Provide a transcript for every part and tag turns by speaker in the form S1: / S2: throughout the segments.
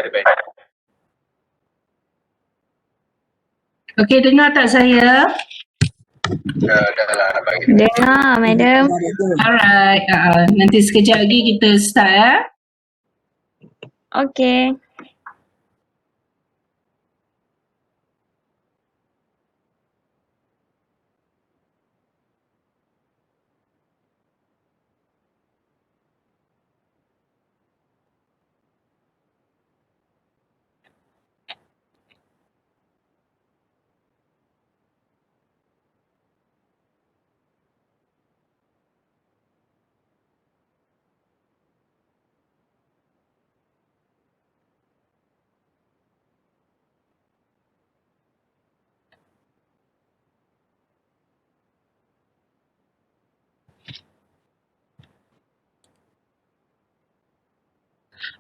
S1: ada band.
S2: Okey, dengar tak saya?
S1: Dah lah nak bagi.
S3: Dengar, madam.
S2: Alright, nanti sekejap lagi kita start.
S3: Okay.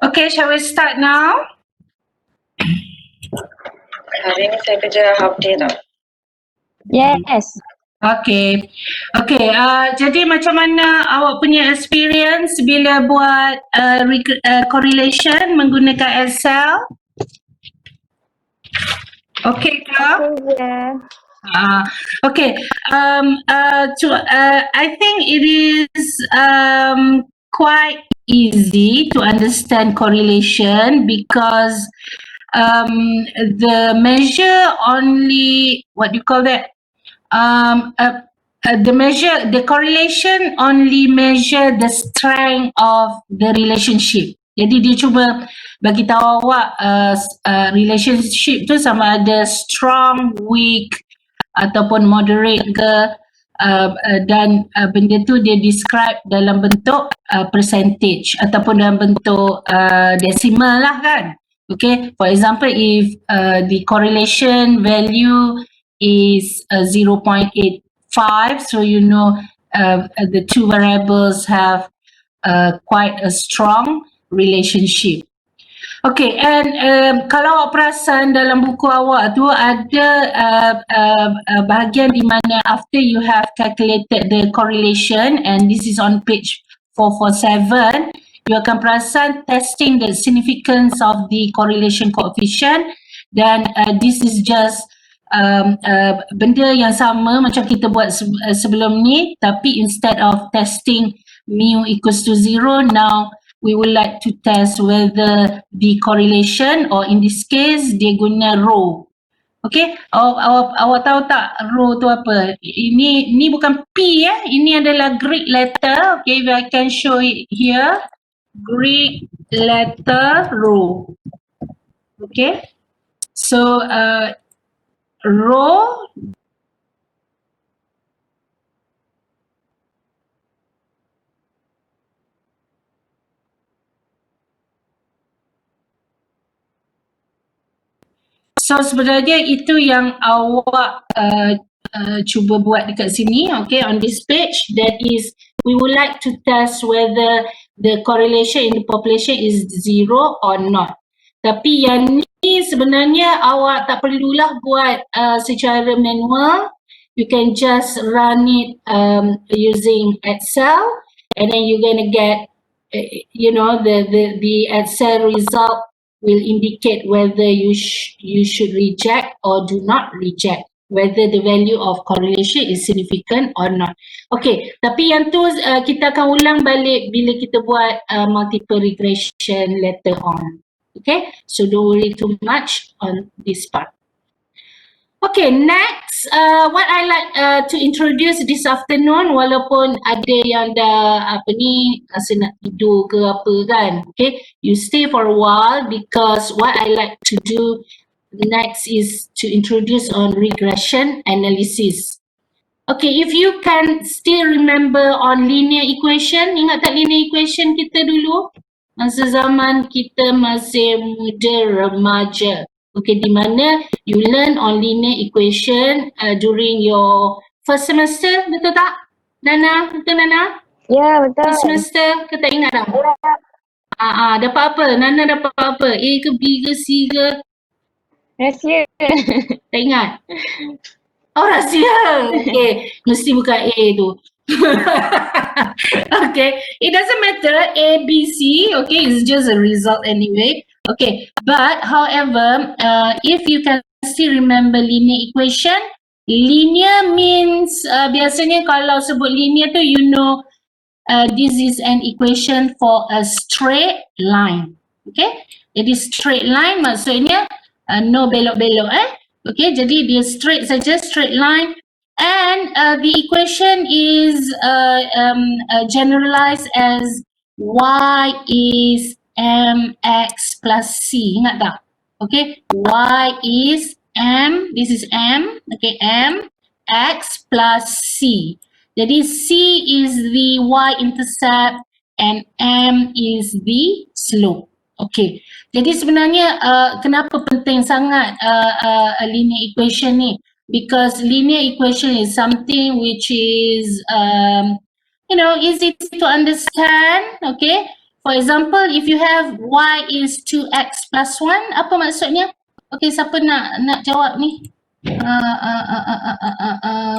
S2: Okay, shall we start now?
S4: Hari ni saya kerja half day tau.
S3: Yes.
S2: Okay. Jadi macam mana awak punya experience bila buat correlation menggunakan Excel? Okay ke?
S3: Yeah.
S2: Okay. I think it is quite easy to understand correlation because the measure only, what do you call that? The correlation only measure the strength of the relationship. Jadi dia cuba bagi tahu awak relationship tu sama ada strong, weak ataupun moderate ke, dan benda tu dia describe dalam bentuk percentage ataupun dalam bentuk decimal lah kan. Okay, for example, if the correlation value is 0.85, so you know the two variables have quite a strong relationship. Okay, and kalau awak perasan dalam buku awak tu ada bahagian di mana after you have calculated the correlation, and this is on page 447, you akan perasan testing the significance of the correlation coefficient, dan this is just benda yang sama macam kita buat sebelum ni, tapi instead of testing mu equals to 0, now we would like to test whether the correlation, or in this case dia guna rho. Okay, awak tahu tak rho tu apa? Ini bukan P ya, ini adalah Greek letter. Okay, if I can show it here, Greek letter rho. Okay, so rho so sebenarnya itu yang awak cuba buat dekat sini, okay, on this page. That is, we would like to test whether the correlation in the population is 0 or not. Tapi yang ni sebenarnya awak tak perlulah buat secara manual. You can just run it using Excel, and then you're gonna get the Excel result will indicate whether you should reject or do not reject, whether the value of correlation is significant or not. Okay, tapi yang tu kita akan ulang balik bila kita buat multiple regression later on. Okay, so don't worry too much on this part. Okay, next, what I like to introduce this afternoon, walaupun ada yang dah rasa nak tidur ke apa kan, okay, you stay for a while because what I like to do next is to introduce on regression analysis. Okay, if you can still remember on linear equation, ingat tak linear equation kita dulu? Masa zaman kita masih muda remaja. Okay, di mana you learn on linear equation during your first semester, betul tak? Nana, betul Nana?
S3: Ya, betul.
S2: First semester, kita tak ingat tak? Dapat apa? Nana dapat apa? A ke B ke C ke?
S3: Rahsia.
S2: Tak ingat? Oh, rahsia. Okay, mesti bukan A tu. Okay, it doesn't matter A, B, C. Okay, it's just a result anyway. Okay, but however, if you can still remember linear equation, linear means biasanya kalau sebut linear tu you know this is an equation for a straight line. Okay, jadi straight line maksudnya no belok-belok Okay, jadi dia straight saja, straight line. And the equation is generalized as y is mx plus c. Ingat tak? Okay, y is m, this is m, okay, m, x plus c. Jadi c is the y-intercept and m is the slope. Okay, jadi sebenarnya kenapa penting sangat linear equation ni? Because linear equation is something which is easy to understand. Okay, for example, if you have y is 2x plus 1, apa maksudnya? Okay, siapa nak jawab ni?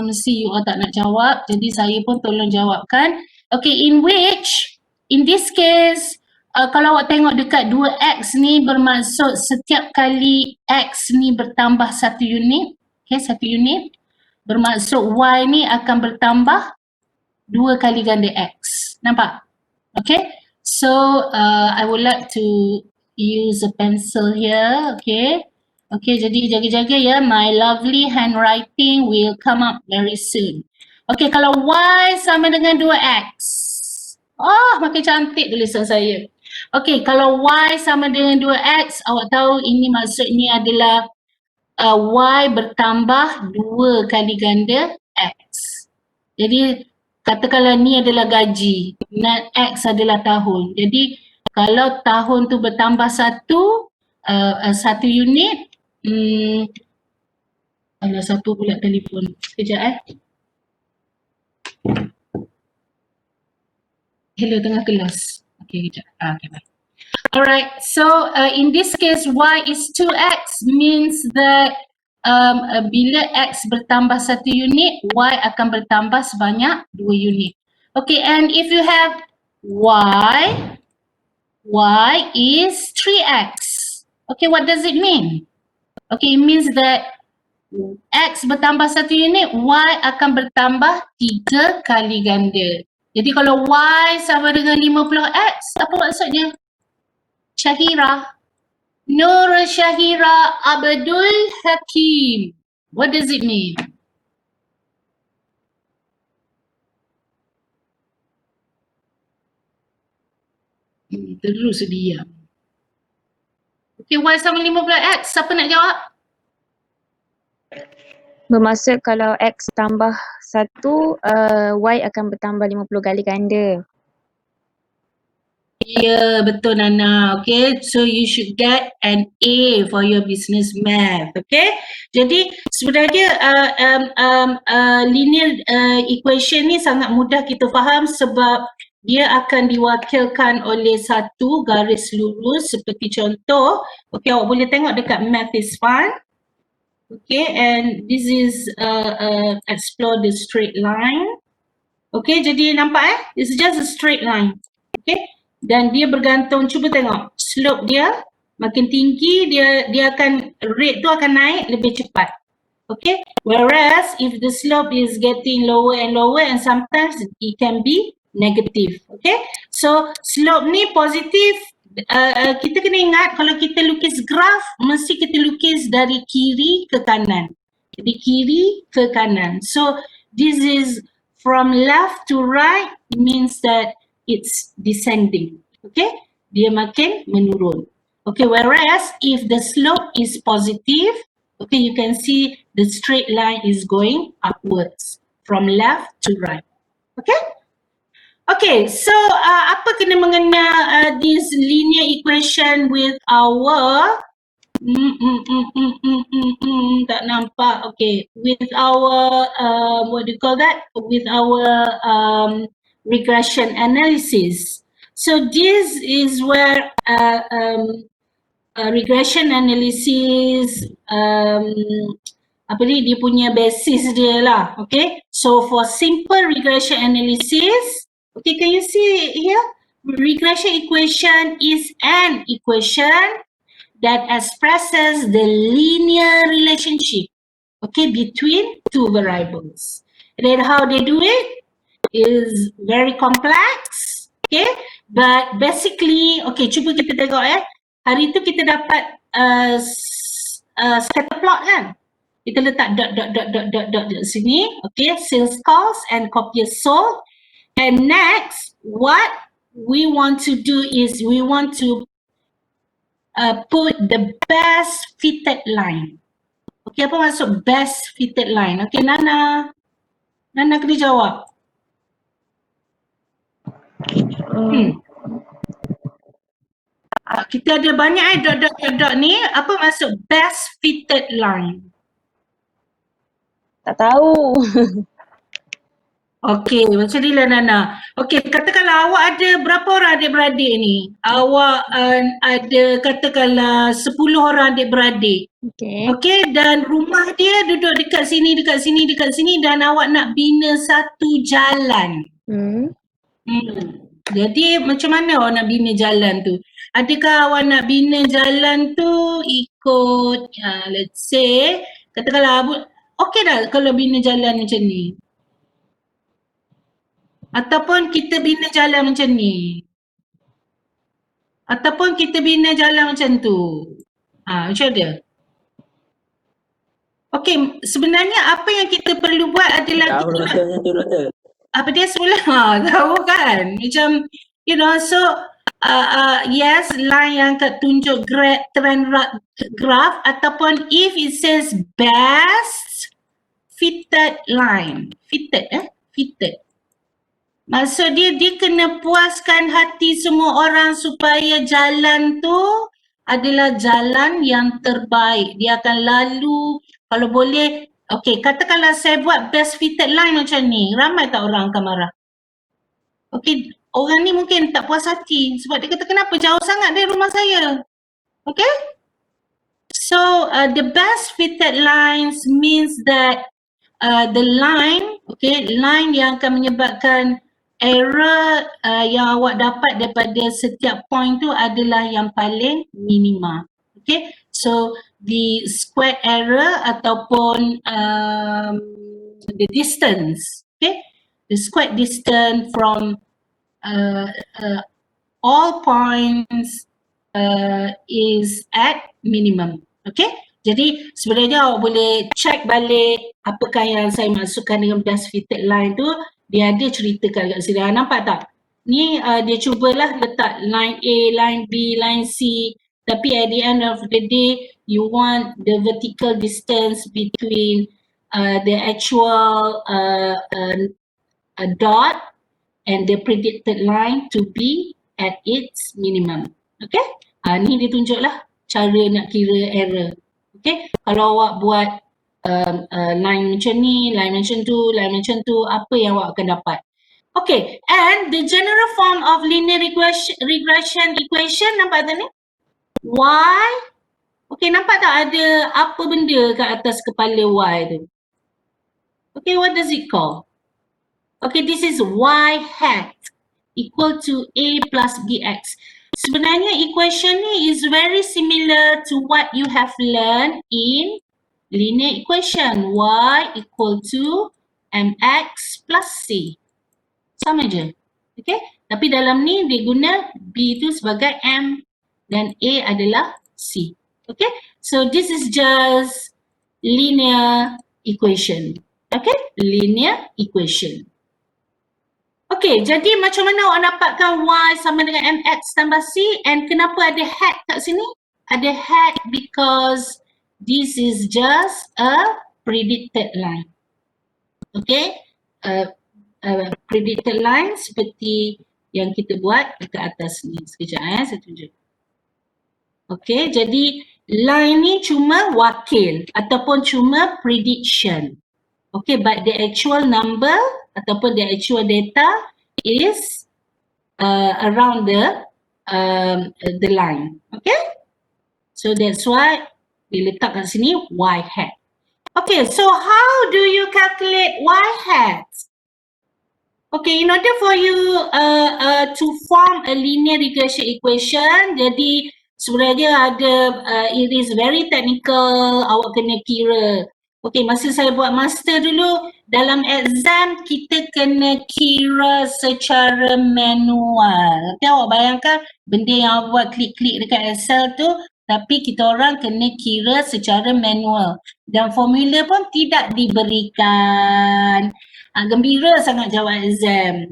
S2: Mesti you all tak nak jawab, jadi saya pun tolong jawabkan. Okay, in this case, kalau awak tengok dekat 2x ni bermaksud setiap kali x ni bertambah 1 unit, okay, 1 unit, bermaksud y ni akan bertambah 2 kali ganda x. Nampak? Okay, so I would like to use a pencil here, okay. Okay, jadi jaga-jaga ya, my lovely handwriting will come up very soon. Okay, kalau y sama dengan 2x, makin cantik tulisan saya. Okay, kalau y sama dengan 2x, awak tahu ini maksudnya adalah y bertambah 2 kali ganda x. Jadi, katakanlah ni adalah gaji, dan x adalah tahun. Jadi, kalau tahun tu bertambah 1 unit, alah, satu pula telefon. Sekejap Hello, tengah kelas. Okay, kejap. Okay, bye. Alright, so in this case, y is 2x means that bila x bertambah 1 unit, y akan bertambah sebanyak 2 unit. Okay, and if you have y is 3x. Okay, what does it mean? Okay, it means that x bertambah 1 unit, y akan bertambah 3 kali ganda. Jadi kalau y sama dengan 50x, apa maksudnya? Syahira. Nur Syahira Abdul Hakim. What does it mean? Terus diam. Okay, y sama 50x. Siapa nak jawab?
S3: Bermaksud kalau X tambah 1, Y akan bertambah 50 kali ganda.
S2: Ya, betul Nana. Okay, so you should get an A for your business math. Okay, jadi sebenarnya linear equation ni sangat mudah kita faham sebab dia akan diwakilkan oleh satu garis lurus seperti contoh. Okay, awak boleh tengok dekat Math is Fun. Okay, and this is explore the straight line. Okay, jadi nampak it's just a straight line. Okay, dan dia bergantung, cuba tengok slope dia makin tinggi, dia akan, rate tu akan naik lebih cepat. Okay, whereas if the slope is getting lower and lower, and sometimes it can be negative. Okay, so slope ni positif. Kita kena ingat kalau kita lukis graf, mesti kita lukis dari kiri ke kanan. Jadi kiri ke kanan. So this is from left to right, means that it's descending. Okay, dia makin menurun. Okay, whereas if the slope is positive, okay, you can see the straight line is going upwards from left to right. Okay. Okay, so apa kena mengena this linear equation with our tak nampak. Okay, with our what do you call that? With our regression analysis. So this is where regression analysis apa ni, dia punya basis dia lah. Okay, so for simple regression analysis, okay, can you see here? Regression equation is an equation that expresses the linear relationship, okay, between two variables. And then how they do it is very complex, okay, but basically, okay, cuba kita tengok hari tu kita dapat scatter plot kan, kita letak dot sini, okay, sales cost and copier sold. And next, what we want to do is we want to put the best fitted line. Okay, apa maksud best fitted line? Okay, Nana kena jawab. Kita ada banyak dot ni. Apa maksud best fitted line?
S3: Tak tahu.
S2: Okey, macam ni lah Nana. Okey, katakanlah awak ada berapa orang adik-beradik ni? Awak ada katakanlah 10 orang adik-beradik.
S3: Okay.
S2: Okey, dan rumah dia duduk dekat sini dan awak nak bina satu jalan. Jadi macam mana awak nak bina jalan tu? Adakah awak nak bina jalan tu ikut, let's say, katakanlah, okey dah kalau bina jalan macam ni? Ataupun kita bina jalan macam ni? Ataupun kita bina jalan macam tu? Macam mana? Okey, sebenarnya apa yang kita perlu buat adalah apa dia semula tahu kan, macam you know, so yes, line yang tunjuk trend graph, ataupun if it says best fitted line, fitted, maksud dia kena puaskan hati semua orang supaya jalan tu adalah jalan yang terbaik. Dia akan lalu, kalau boleh, okey, katakanlah saya buat best fitted line macam ni, ramai tak orang akan marah? Okey, orang ni mungkin tak puas hati sebab dia kata kenapa jauh sangat dari rumah saya. Okay? So, the best fitted lines means that the line, okay, line yang akan menyebabkan error yang awak dapat daripada setiap point tu adalah yang paling minima. Okay, so the square error ataupun the distance, okay, the square distance from all points is at minimum. Okay, jadi sebenarnya awak boleh check balik apakah yang saya maksudkan dengan best fitted line tu. Dia ada ceritakan kat sini. Nampak tak? Ni dia cubalah letak line A, line B, line C. Tapi at the end of the day, you want the vertical distance between the actual dot and the predicted line to be at its minimum. Okay? Ni dia tunjuklah cara nak kira error. Okay? Kalau awak buat line macam ni, line macam tu, apa yang awak akan dapat? Okay, and the general form of linear regression equation, nampak tak ni? Y, okay, nampak tak ada apa benda kat atas kepala Y tu? Okay, what does it call? Okay, this is Y hat equal to A plus BX. Sebenarnya equation ni is very similar to what you have learned in linear equation. Y equal to mx plus c. Sama je. Okay. Tapi dalam ni dia guna B tu sebagai M dan A adalah C. Okay. So this is just linear equation. Okay. Linear equation. Okay. Jadi macam mana awak dapatkan Y sama dengan mx tambah C, and kenapa ada hat kat sini? Ada hat because this is just a predicted line. Okay, predicted line seperti yang kita buat dekat atas ni. Sekejap saya tunjuk. Okay, jadi line ni cuma wakil ataupun cuma prediction. Okay, but the actual number ataupun the actual data is around the line. Okay, so that's why diletak kat sini Y hat. Okay, so how do you calculate Y hat? Okay, in order for you to form a linear regression equation, jadi sebenarnya ada, it is very technical, awak kena kira. Okay, masa saya buat master dulu, dalam exam kita kena kira secara manual. Okay, awak bayangkan benda yang awak buat klik-klik dekat Excel tu, tapi kita orang kena kira secara manual. Dan formula pun tidak diberikan. Gembira sangat jawab exam.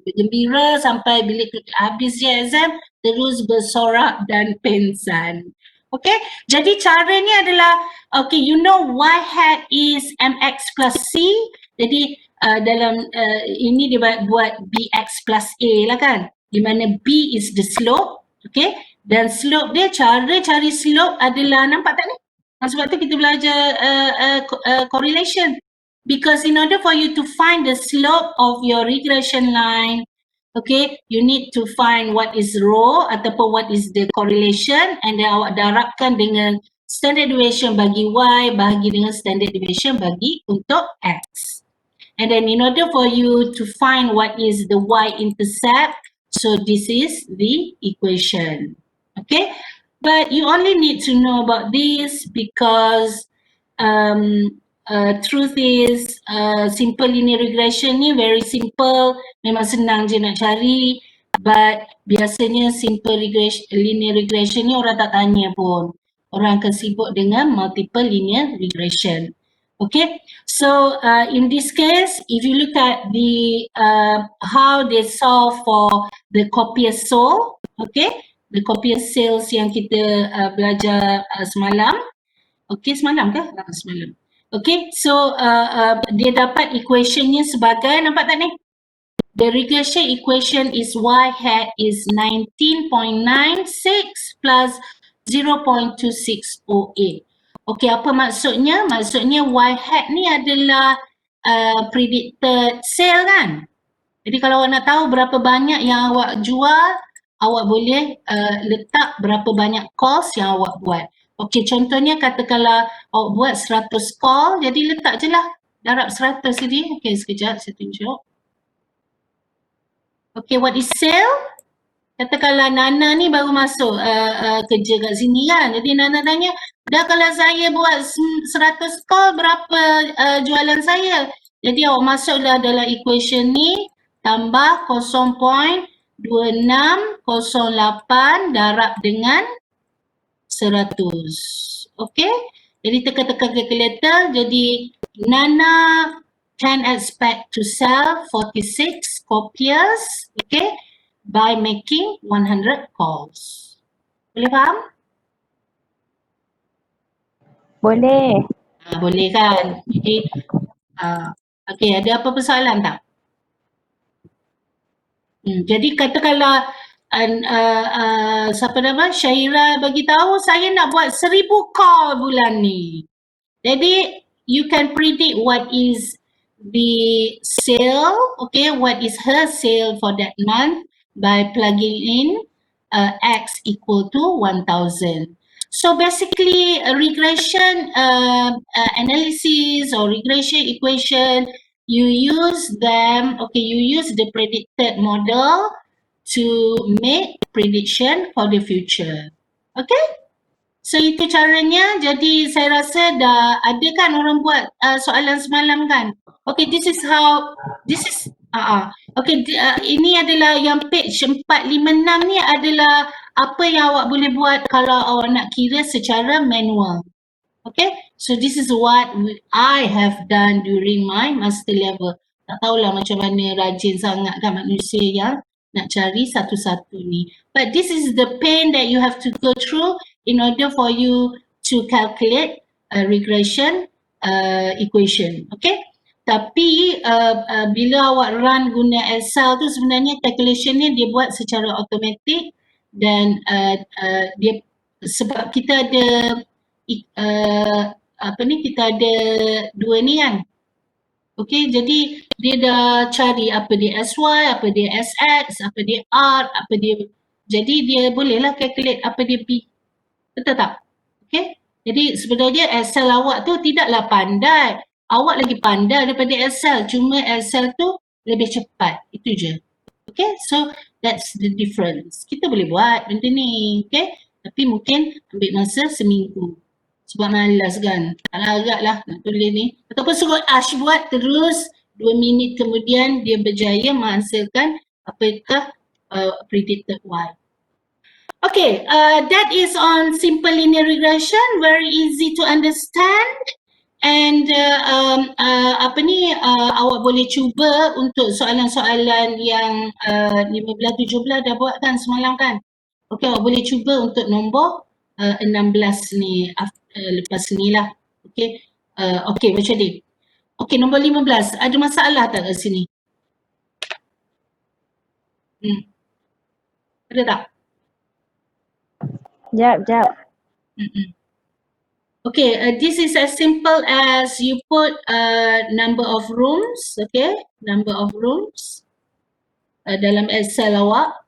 S2: Gembira sampai bila habis je exam, terus bersorak dan pingsan. Okay, jadi caranya adalah, okay, you know y hat is mx plus c. Jadi dalam ini dia buat bx plus a lah kan. Di mana b is the slope, okay. Dan slope dia, cara cari slope adalah, nampak tak ni? Sebab tu kita belajar correlation. Because in order for you to find the slope of your regression line, okay, you need to find what is rho ataupun what is the correlation, and then awak darabkan dengan standard deviation bagi y bahagi dengan standard deviation bagi untuk x. And then in order for you to find what is the y-intercept, so this is the equation. Okay, but you only need to know about this because truth is simple linear regression ni very simple, memang senang je nak cari, but biasanya simple linear regression ni orang tak tanya pun. Orang akan sibuk dengan multiple linear regression. Okay, so in this case, if you look at the how they solve for the copier solve, okay, the copier sales yang kita belajar semalam. Okay, semalam ke? Semalam. Okay, so dia dapat equationnya sebagai, nampak tak ni? The regression equation is y hat is 19.96 plus 0.2608. Okay, apa maksudnya? Maksudnya y hat ni adalah predicted sale kan? Jadi kalau awak nak tahu berapa banyak yang awak jual, awak boleh letak berapa banyak calls yang awak buat. Okey, contohnya katakanlah awak buat 100 call, jadi letak je lah darab 100 tadi. Okey, sekejap saya tunjuk. Okey, what is sale? Katakanlah Nana ni baru masuk kerja kat sini kan. Jadi Nana tanya, dah kalau saya buat 100 call, berapa jualan saya? Jadi awak masuklah dalam equation ni, tambah 0.2608 darab dengan 100. Okay, jadi tekan-tekan calculator, jadi Nana can expect to sell 46 copiers, okay, by making 100 calls. Boleh faham?
S3: Boleh.
S2: Boleh kan? Jadi okay, ada apa persoalan tak? Jadi katakanlah siapa nama? Syaira bagi tahu saya nak buat 1000 call bulan ni. Jadi you can predict what is the sale, okay, what is her sale for that month by plugging in x equal to 1000. So basically a regression analysis or regression equation, you use them, okay, you use the predicted model to make prediction for the future. Okay? So itu caranya. Jadi saya rasa dah ada kan orang buat soalan semalam kan? Okay, this is how, this is, okay, ini adalah yang page 456 ni adalah apa yang awak boleh buat kalau awak nak kira secara manual. Okay, so this is what I have done during my master level. Tak tahulah macam mana rajin sangat kan manusia yang nak cari satu-satu ni. But this is the pain that you have to go through in order for you to calculate a regression equation. Okay, tapi bila awak run guna Excel tu sebenarnya calculation ni dia buat secara automatic dan dia sebab kita ada kita ada dua ni kan. Okey, jadi dia dah cari apa dia SY, apa dia SX, apa dia R, apa dia, jadi dia bolehlah calculate apa dia P. Betul tak? Okey. Jadi sebenarnya Excel awak tu tidaklah pandai. Awak lagi pandai daripada Excel, cuma Excel tu lebih cepat. Itu je. Okay, so that's the difference. Kita boleh buat benda ni. Okay. Tapi mungkin ambil masa seminggu. Sebab malas kan. Tak larat lah nak tulis ni. Ataupun suruh Ash buat terus 2 minit kemudian dia berjaya menghasilkan apakah predicted Y. Okay, that is on simple linear regression, very easy to understand. And awak boleh cuba untuk soalan-soalan yang 15-17 dah buat kan semalam kan. Okay, awak boleh cuba untuk nombor 16 ni lepas ni lah. Okay, okay macam ni. Okay, nombor 15, ada masalah tak kat sini? Ada tak?
S3: Jap.
S2: Okay, this is as simple as you put number of rooms, okay, number of rooms dalam Excel awak,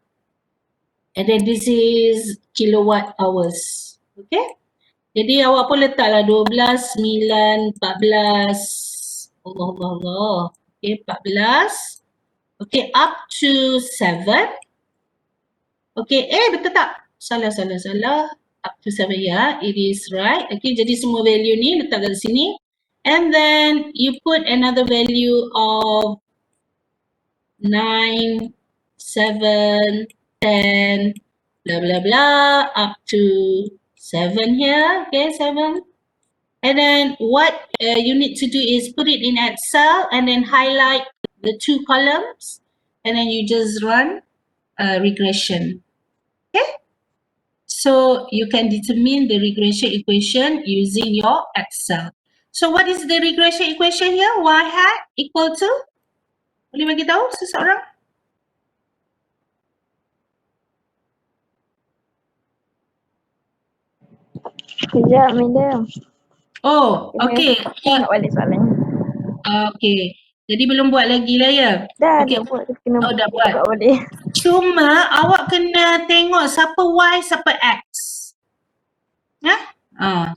S2: and then this is kilowatt hours, okay. Jadi awak pun letaklah 12, 9, 14, Allah, okay, 14, okay, up to 7, okay, betul tak? Salah. Up to 7, yeah, it is right. Okay, jadi semua value ni letak kat sini. And then you put another value of 9, 7, 10, blah blah blah, up to 7 here, okay, 7. And then what you need to do is put it in Excel and then highlight the 2 columns and then you just run regression, okay? So you can determine the regression equation using your Excel. So what is the regression equation here? Y hat equal to? Boleh bagi tahu seseorang?
S3: Sekejap, madam.
S2: Oh, okay.
S3: Saya nak balik soalan.
S2: Okay. Jadi belum buat lagi lah ya?
S3: Dah,
S2: Okay.
S3: dah buat. Kena
S2: dah buat.
S3: balik.
S2: Cuma awak kena tengok siapa Y, siapa X.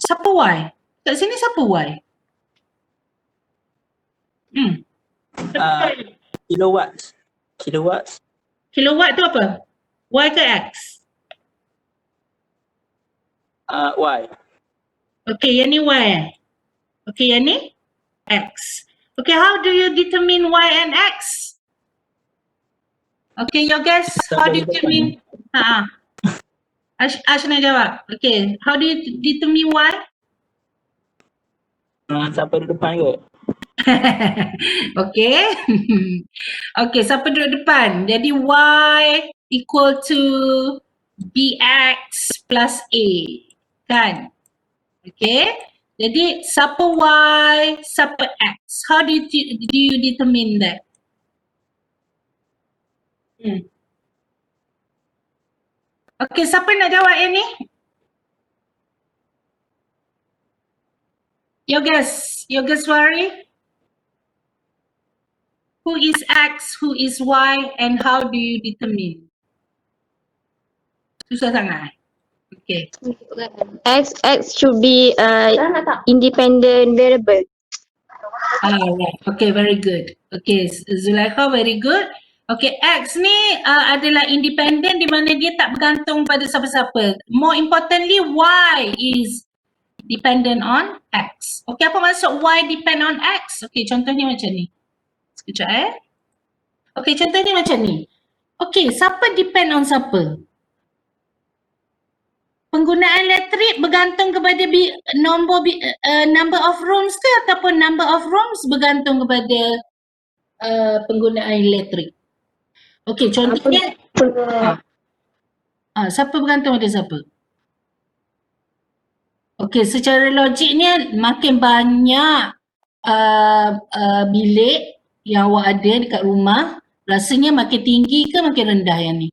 S2: Siapa Y? Kat sini siapa Y?
S5: Kilowatt.
S2: Kilowatt tu apa? Y ke X?
S5: Y.
S2: Okay, yang ni Y. Okay, yang ni X. Okay, how do you determine Y and X? Okay, your guess, how do you determine? Ash nak jawab. Okay, how do you determine Y?
S5: Siapa di depan kot?
S2: Okay. Okay, siapa duduk depan? Jadi Y equal to BX plus A. Kan? Okay. Jadi siapa Y, siapa X? How do you determine that? Okay, siapa nak jawab yang ni? Your guess, Wari? Who is X, who is Y, and how do you determine? Susah sangat. Okay.
S3: X should be independent variable.
S2: Right. Okay, very good. Okay, Zulaikha, very good. Okay, X ni adalah independent di mana dia tak bergantung pada siapa-siapa. More importantly, Y is dependent on X. Okay, apa maksud Y depend on X? Okay, contohnya macam ni. Sekejap Okay, contohnya macam ni. Okay, siapa depend on siapa? Penggunaan elektrik bergantung kepada number of rooms ke ataupun number of rooms bergantung kepada penggunaan elektrik? Okay, contohnya siapa bergantung pada siapa? Okay, secara logiknya makin banyak bilik yang awak ada dekat rumah, rasanya makin tinggi ke makin rendah yang ni?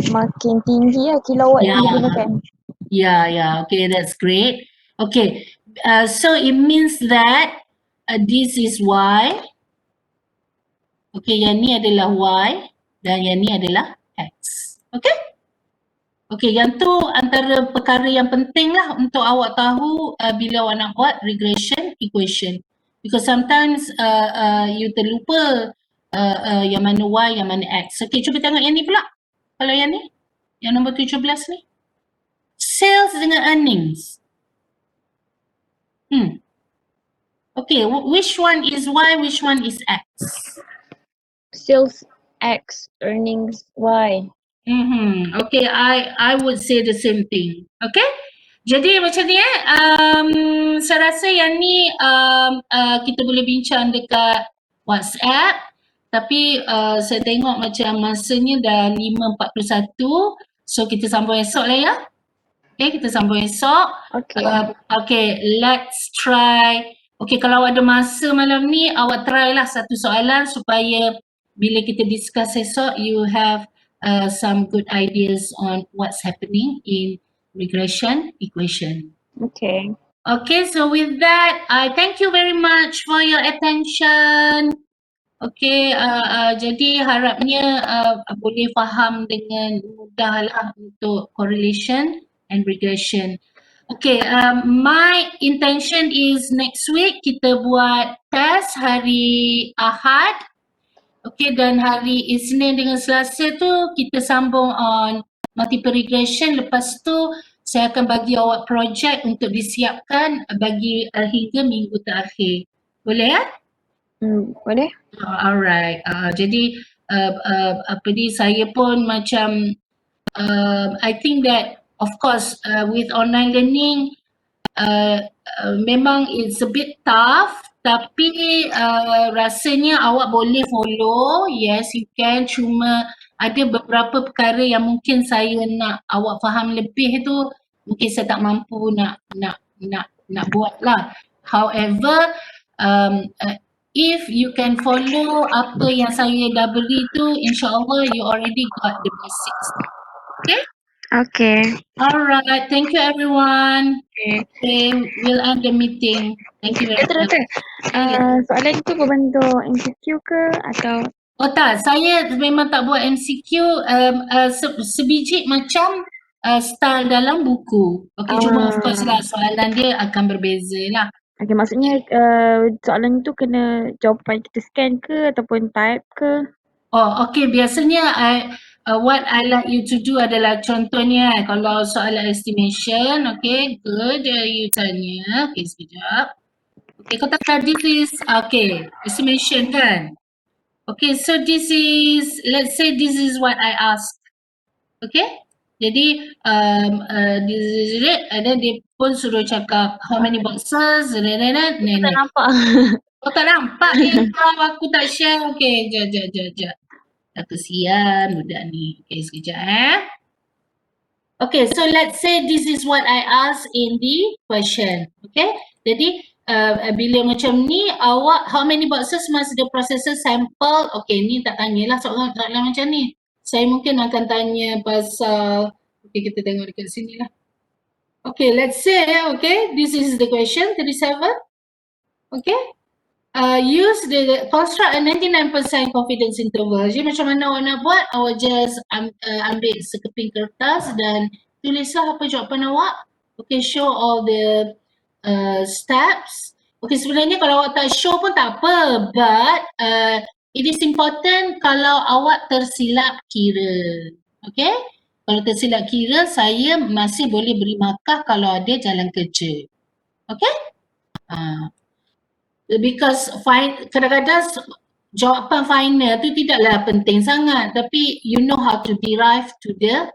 S3: Makin tinggi lah kilowatt yang digunakan.
S2: Yeah, okay, that's great. Okay, so it means that this is Y. Okay, yang ni adalah Y dan yang ni adalah X. Okay? Okay, yang tu antara perkara yang penting lah untuk awak tahu bila awak nak buat regression equation. Because sometimes you terlupa yang mana Y, yang mana X. Okay, cuba tengok yang ni pula. Kalau yang ni Yang nombor 17 ni. Sales dengan earnings. Okay, which one is Y, which one is X?
S3: Sales X, earnings Y.
S2: Okay, I would say the same thing. Okay? Jadi macam ni saya rasa yang ni kita boleh bincang dekat WhatsApp, tapi saya tengok macam masanya dah 5:41, so kita sambung esok lah ya. Okay, kita sambung esok.
S3: Okay.
S2: Okay, let's try. Okay, kalau ada masa malam ni, awak try lah satu soalan supaya bila kita discuss esok, you have some good ideas on what's happening in regression equation.
S3: Okay.
S2: Okay, so with that, I thank you very much for your attention. Okay, jadi harapnya boleh faham dengan mudah lah untuk correlation and regression. Okay, my intention is next week kita buat test hari Ahad. Okay, dan hari Isnin dengan Selasa tu kita sambung on multiple regression. Lepas tu saya akan bagi awak projek untuk disiapkan bagi hingga minggu terakhir. Boleh ya?
S3: Boleh?
S2: Alright. Jadi apa ni, saya pun macam I think that of course with online learning memang it's a bit tough, tapi rasanya awak boleh follow. Yes, you can. Cuma ada beberapa perkara yang mungkin saya nak awak faham lebih tu, mungkin saya tak mampu nak buat lah. However, if you can follow apa yang saya dah beri tu, insyaAllah you already got the basics. Okay?
S3: Okay.
S2: Alright, thank you everyone. Okay, we'll end the meeting. Thank you very much.
S3: Soalan tu berbentuk MCQ ke atau?
S2: Oh tak, saya memang tak buat MCQ, sebiji macam style dalam buku. Okay, cuma of course lah soalan dia akan berbeza lah.
S3: Okay, maksudnya soalan tu kena jawapan kita scan ke ataupun type ke?
S2: Oh, okay. Biasanya what I like you to do adalah contohnya kalau soalan estimation, okay, good, you tanya, okay, sekejap. Okay, kau tak this is, okay, estimation kan? Okay, so this is, let's say this is what I asked. Okay? Jadi, this is it, and then dia pun suruh cakap how many boxes,
S3: Tak nampak.
S2: Oh, tak nampak kalau aku tak share. Okay, jap. Tak kesian budak ni. Okay, sekejap Okay, so let's say this is what I asked in the question. Okay, jadi bila macam ni, awak how many boxes must the processor sample? Okay, ni tak tanyalah soalan macam ni. Saya mungkin akan tanya pasal, okay, kita tengok dekat sini lah. Okay, let's say, okay, this is the question, 37. Okay. Use the construct a 99% confidence interval. Jadi macam mana awak nak buat? Awak just ambil sekeping kertas dan tulislah apa jawapan awak. Okay, show all the steps. Okay, sebenarnya kalau awak tak show pun tak apa, but it is important kalau awak tersilap kira. Okay, kalau tersilap kira saya masih boleh beri markah kalau ada jalan kerja. Okay. Because kadang-kadang jawapan final tu tidaklah penting sangat, tapi you know how to derive to the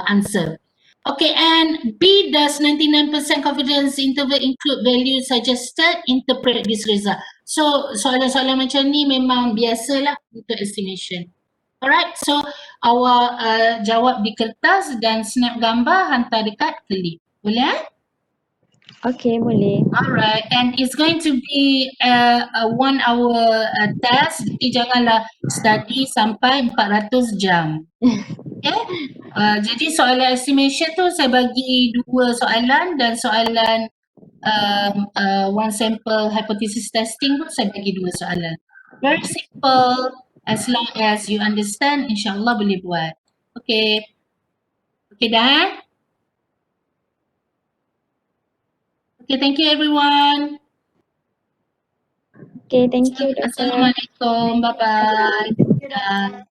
S2: answer. Okay, and B, does 99% confidence interval include value suggested? Interpret this result. So soalan-soalan macam ni memang biasalah untuk estimation. Alright, so awak jawab di kertas dan snap gambar hantar dekat Kelip. Boleh?
S3: Okay, boleh.
S2: Alright, and it's going to be a 1 hour test. Jadi janganlah study sampai 400 jam. Okay? Jadi soalan estimation tu saya bagi 2 soalan dan soalan one sample hypothesis testing pun saya bagi 2 soalan. Very simple, as long as you understand, insyaAllah boleh buat. Okay. Okay dah? Okay, thank you everyone.
S3: Okay, thank you, Doktor.
S2: Assalamualaikum. Bye-bye.